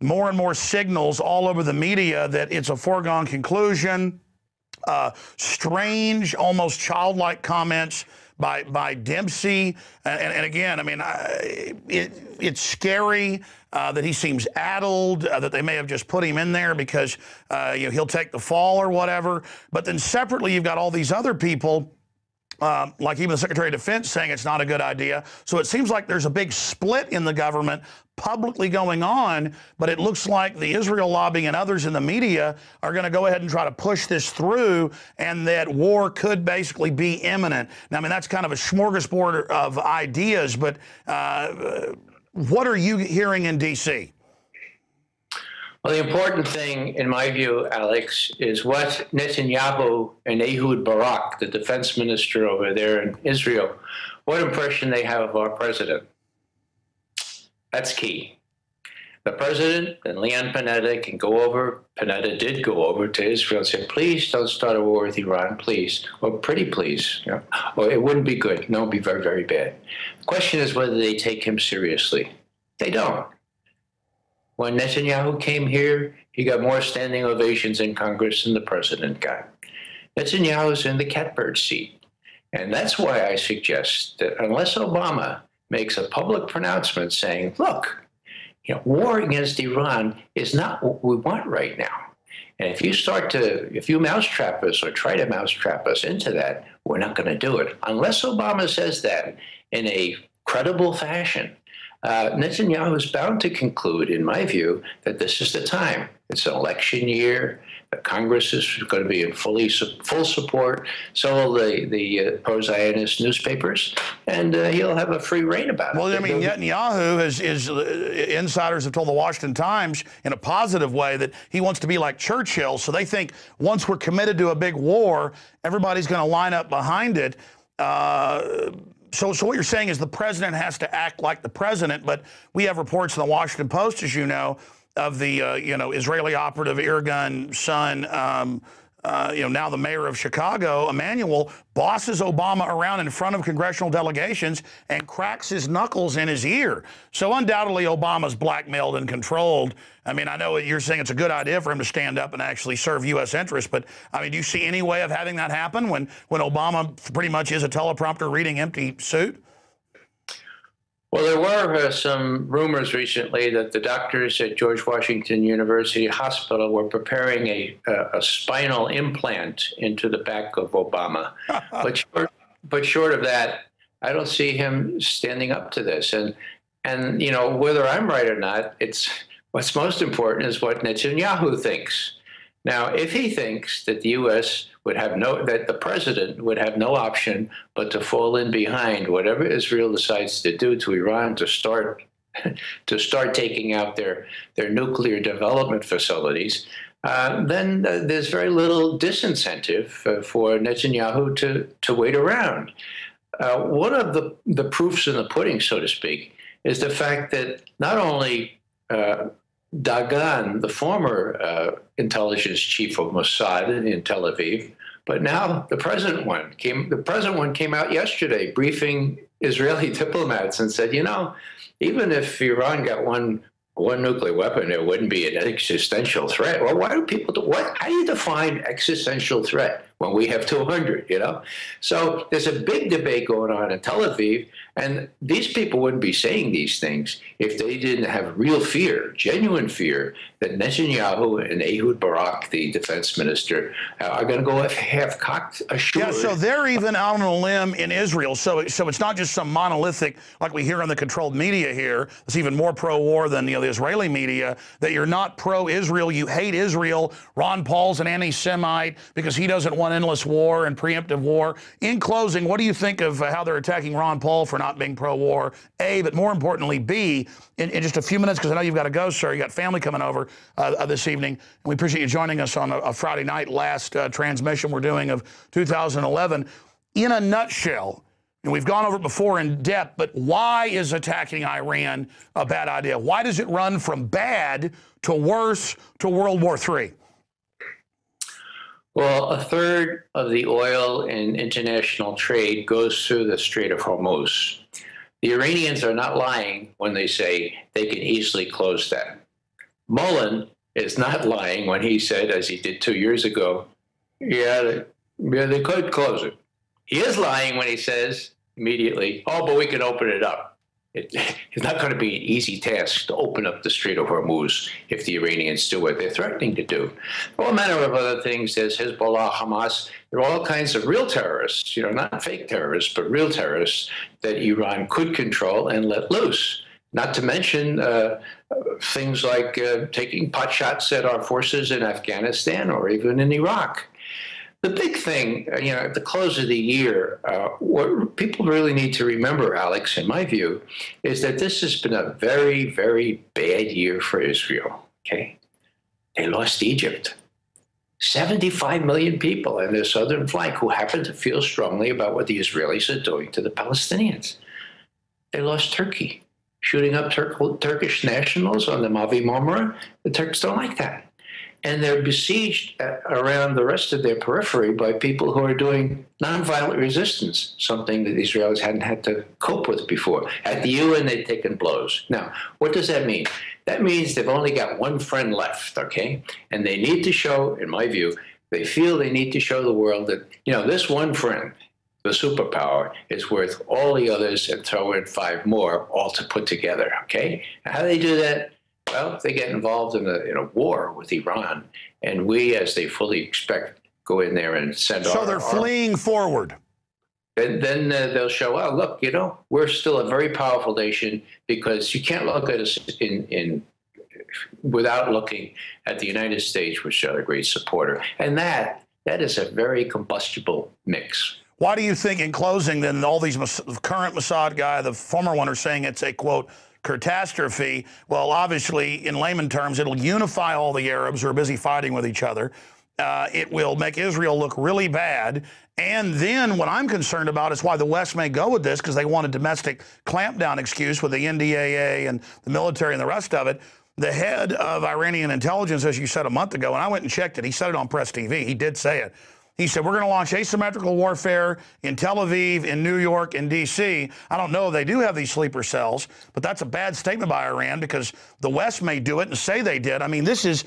more and more signals all over the media that it's a foregone conclusion. Strange, almost childlike comments by Dempsey. And again, I mean, it's scary that he seems addled, that they may have just put him in there because he'll take the fall or whatever. But then separately, you've got all these other people, like even the Secretary of Defense saying it's not a good idea. So it seems like there's a big split in the government publicly going on, but it looks like the Israel lobby and others in the media are going to go ahead and try to push this through, and that war could basically be imminent. Now, I mean, that's kind of a smorgasbord of ideas, but what are you hearing in D.C.? Well, the important thing, in my view, Alex, is what Netanyahu and Ehud Barak, the defense minister over there in Israel, what impression they have of our president. That's key. The president and Leon Panetta can go over, Panetta did go over to Israel and say, please don't start a war with Iran, please, or pretty please. You know? Or it wouldn't be good. No, it would be very, very bad. The question is whether they take him seriously. They don't. When Netanyahu came here, he got more standing ovations in Congress than the president got. Netanyahu's in the catbird seat. And that's why I suggest that unless Obama makes a public pronouncement saying, look, war against Iran is not what we want right now. And if you mousetrap us or try to mousetrap us into that, we're not going to do it. Unless Obama says that in a credible fashion, Netanyahu is bound to conclude, in my view, that this is the time. It's an election year. The Congress is going to be in full support. So will the pro-Zionist newspapers, and he'll have a free rein about it. Well, I mean, Netanyahu insiders have told the Washington Times in a positive way that he wants to be like Churchill. So they think once we're committed to a big war, everybody's going to line up behind it. So what you're saying is the president has to act like the president, but we have reports in the Washington Post, as you know, of the Israeli operative Irgun's son, now the mayor of Chicago, Emanuel, bosses Obama around in front of congressional delegations and cracks his knuckles in his ear. So undoubtedly Obama's blackmailed and controlled. I mean, I know you're saying it's a good idea for him to stand up and actually serve U.S. interests, but I mean, do you see any way of having that happen when Obama pretty much is a teleprompter reading empty suit? Well, there were some rumors recently that the doctors at George Washington University Hospital were preparing a spinal implant into the back of Obama. but short of that, I don't see him standing up to this. And whether I'm right or not, what's most important is what Netanyahu thinks. Now, if he thinks that the U.S. that the president would have no option but to fall in behind whatever Israel decides to do to Iran to start taking out their nuclear development facilities, then there's very little disincentive for Netanyahu to wait around. One of the proofs in the pudding, so to speak, is the fact that not only Dagan, the former intelligence chief of Mossad in Tel Aviv, but now the present one came out yesterday briefing Israeli diplomats and said, even if Iran got one nuclear weapon, it wouldn't be an existential threat. Well, why do people how do you define existential threat when we have 200, So there's a big debate going on in Tel Aviv, and these people wouldn't be saying these things if they didn't have real fear, genuine fear, that Netanyahu and Ehud Barak, the defense minister, are going to go half-cocked ashore. Yeah, so they're even out on a limb in Israel. So it's not just some monolithic, like we hear on the controlled media here, it's even more pro-war than the Israeli media, that you're not pro-Israel, you hate Israel. Ron Paul's an anti-Semite because he doesn't want endless war and preemptive war. In closing, what do you think of how they're attacking Ron Paul for not being pro-war, A, but more importantly, B, in just a few minutes, because I know you've got to go, sir. You got family coming over this evening, and we appreciate you joining us on a Friday night last transmission we're doing of 2011. In a nutshell, and we've gone over it before in depth, but why is attacking Iran a bad idea? Why does it run from bad to worse to World War III? Well, a third of the oil in international trade goes through the Strait of Hormuz. The Iranians are not lying when they say they can easily close that. Mullen is not lying when he said, as he did 2 years ago, they could close it. He is lying when he says immediately, oh, but we can open it up. It's not going to be an easy task to open up the Strait of Hormuz if the Iranians do what they're threatening to do. All manner of other things. There's Hezbollah, Hamas. There are all kinds of real terrorists, not fake terrorists, but real terrorists that Iran could control and let loose. Not to mention things like taking pot shots at our forces in Afghanistan or even in Iraq. The big thing, at the close of the year, what people really need to remember, Alex, in my view, is that this has been a very, very bad year for Israel, okay? They lost Egypt. 75 million people in their southern flank who happen to feel strongly about what the Israelis are doing to the Palestinians. They lost Turkey, shooting up Turkish nationals on the Mavi Marmara. The Turks don't like that. And they're besieged around the rest of their periphery by people who are doing nonviolent resistance, something that the Israelis hadn't had to cope with before. At the UN, they've taken blows. Now, what does that mean? That means they've only got one friend left, okay? And they need to show, in my view, they feel they need to show the world that, this one friend, the superpower, is worth all the others and throw in 5 more, all to put together, okay? How do they do that? Well, they get involved in a war with Iran, and we, as they fully expect, go in there and send So they're fleeing forward. Then they'll show, oh, look, we're still a very powerful nation, because you can't look at us without looking at the United States, which is a great supporter. And that is a very combustible mix. Why do you think, in closing, then, all these current Mossad guy, the former one, are saying it's a, quote, catastrophe? Well, obviously, in layman terms, it'll unify all the Arabs who are busy fighting with each other. It will make Israel look really bad. And then what I'm concerned about is why the West may go with this, because they want a domestic clampdown excuse with the NDAA and the military and the rest of it. The head of Iranian intelligence, as you said a month ago, and I went and checked it, he said it on Press TV, he did say it. He said, we're going to launch asymmetrical warfare in Tel Aviv, in New York, in D.C. I don't know if they do have these sleeper cells, but that's a bad statement by Iran, because the West may do it and say they did. I mean, this is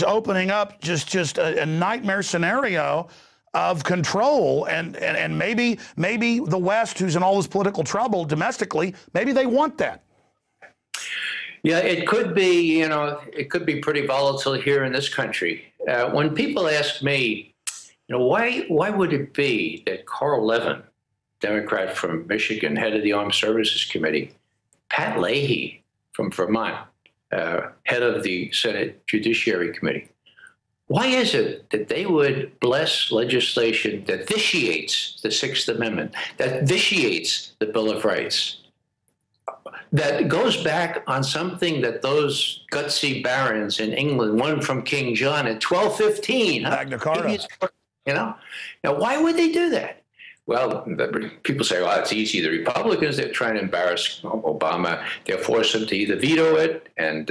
opening up just a nightmare scenario of control. And maybe the West, who's in all this political trouble domestically, maybe they want that. Yeah, it could be, it could be pretty volatile here in this country. When people ask me, why would it be that Carl Levin, Democrat from Michigan, head of the Armed Services Committee, Pat Leahy from Vermont, head of the Senate Judiciary Committee, why is it that they would bless legislation that vitiates the Sixth Amendment, that vitiates the Bill of Rights, that goes back on something that those gutsy barons in England won from King John in 1215? Magna Carta. Now, why would they do that? Well, people say, well, it's easy. The Republicans, they're trying to embarrass Obama. They'll force him to either veto it and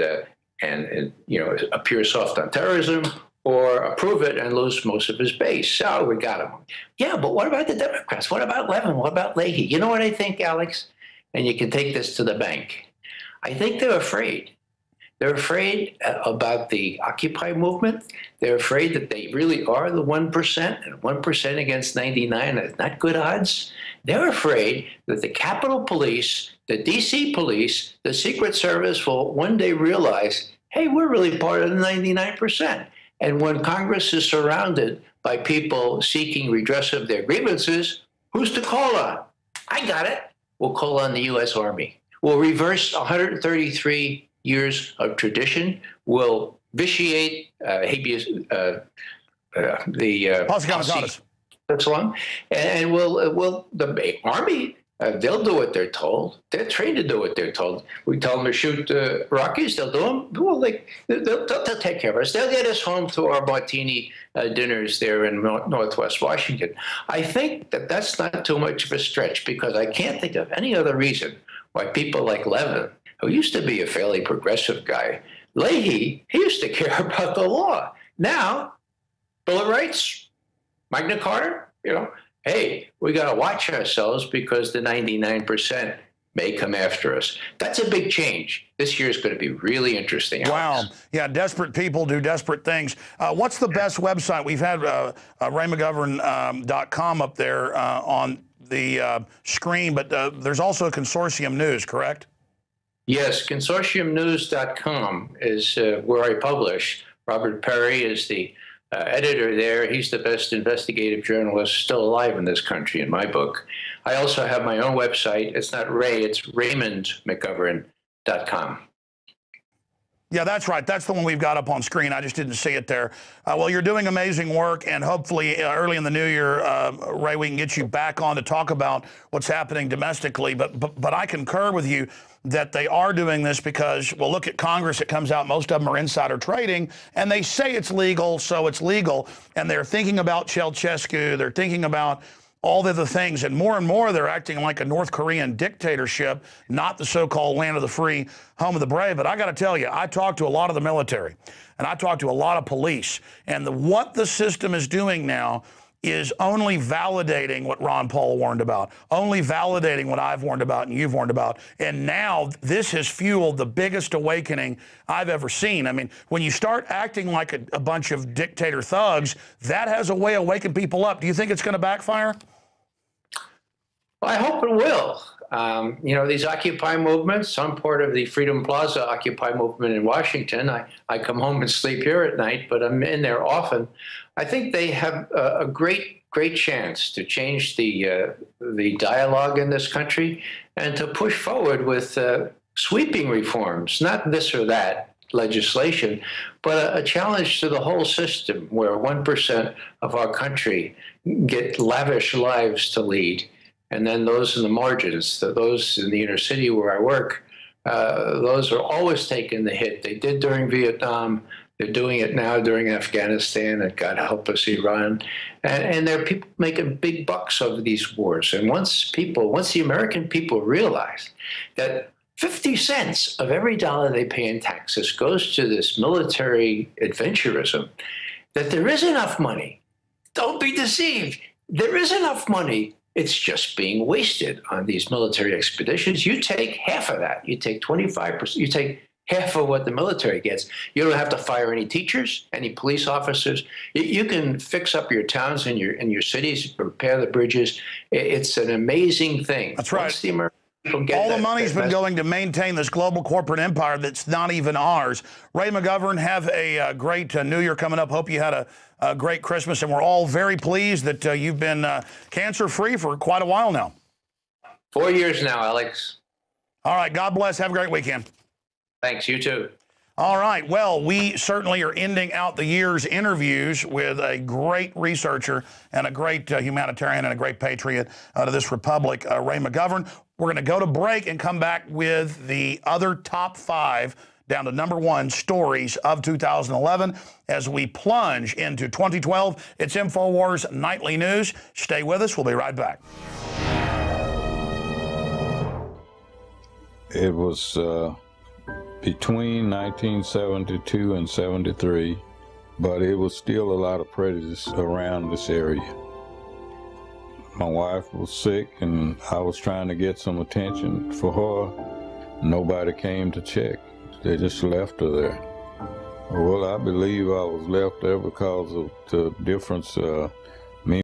appear soft on terrorism, or approve it and lose most of his base. So we got him. Yeah, but what about the Democrats? What about Levin? What about Leahy? You know what I think, Alex? And you can take this to the bank. I think they're afraid. They're afraid about the Occupy movement. They're afraid that they really are the 1%, and 1% against 99 is not good odds. They're afraid that the Capitol Police, the DC Police, the Secret Service will one day realize, hey, we're really part of the 99%. And when Congress is surrounded by people seeking redress of their grievances, who's to call on? I got it. We'll call on the U.S. Army. We'll reverse 133 years of tradition, will vitiate habeas, the that's long, and will the Army, they'll do what they're told. They're trained to do what they're told. We tell them to shoot Rockies, they'll do them. Well, they'll take care of us. They'll get us home to our martini dinners there in Northwest Washington. I think that that's not too much of a stretch, because I can't think of any other reason why people like Levin, who used to be a fairly progressive guy, Leahy, he used to care about the law. Now, Bill of Rights, Magna Carta, hey, we got to watch ourselves, because the 99% may come after us. That's a big change. This year is going to be really interesting. Wow. Alex. Yeah, desperate people do desperate things. What's the best website? We've had RayMcGovern.com up there on the screen, but there's also Consortium News, correct? Yes, consortiumnews.com is where I publish. Robert Perry is the editor there. He's the best investigative journalist still alive in this country, in my book. I also have my own website. It's not Ray, it's RaymondMcGovern.com. Yeah, that's right. That's the one we've got up on screen. I just didn't see it there. Well, you're doing amazing work, and hopefully early in the new year, Ray, we can get you back on to talk about what's happening domestically. But I concur with you that they are doing this because, well, look at Congress. It comes out most of them are insider trading, and they say it's legal, so it's legal. And they're thinking about Ceausescu. They're thinking about all the other things, and more they're acting like a North Korean dictatorship, not the so-called land of the free, home of the brave. But I got to tell you, I talked to a lot of the military, and I talked to a lot of police, and what the system is doing now is only validating what Ron Paul warned about, only validating what I've warned about and you've warned about. And now this has fueled the biggest awakening I've ever seen. I mean, when you start acting like a bunch of dictator thugs, that has a way of waking people up. Do you think it's going to backfire? Well, I hope it will. You know, these Occupy movements, I'm part of the Freedom Plaza Occupy movement in Washington. I come home and sleep here at night, but I'm in there often. I think they have a great chance to change the dialogue in this country and to push forward with sweeping reforms, not this or that legislation, but a challenge to the whole system where 1% of our country get lavish lives to lead. And then those in the margins, those in the inner city where I work, those are always taking the hit. They did during Vietnam. They're doing it now during Afghanistan, and God help us, Iran. And there are people making big bucks over these wars. And once the American people realize that 50 cents of every dollar they pay in taxes goes to this military adventurism, that there is enough money. Don't be deceived. There is enough money. It's just being wasted on these military expeditions. You take half of that. You take 25%. You take half of what the military gets. You don't have to fire any teachers, any police officers. You can fix up your towns and your cities, repair the bridges. It's an amazing thing. That's right. Once the American people get all the money's been going to maintain this global corporate empire that's not even ours. Ray McGovern, have a great New Year coming up. Hope you had a great Christmas, and we're all very pleased that you've been cancer-free for quite a while now. 4 years now, Alex. All right. God bless. Have a great weekend. Thanks. You too. All right. Well, we certainly are ending out the year's interviews with a great researcher and a great humanitarian and a great patriot to this republic, Ray McGovern. We're going to go to break and come back with the other top 5 down to #1 stories of 2011 as we plunge into 2012. It's INFOWARS Nightly News. Stay with us. We'll be right back. It was between 1972 and 73, but it was still a lot of prejudice around this area. My wife was sick, and I was trying to get some attention for her. Nobody came to check. They just left her there. Well, I believe I was left there because of the difference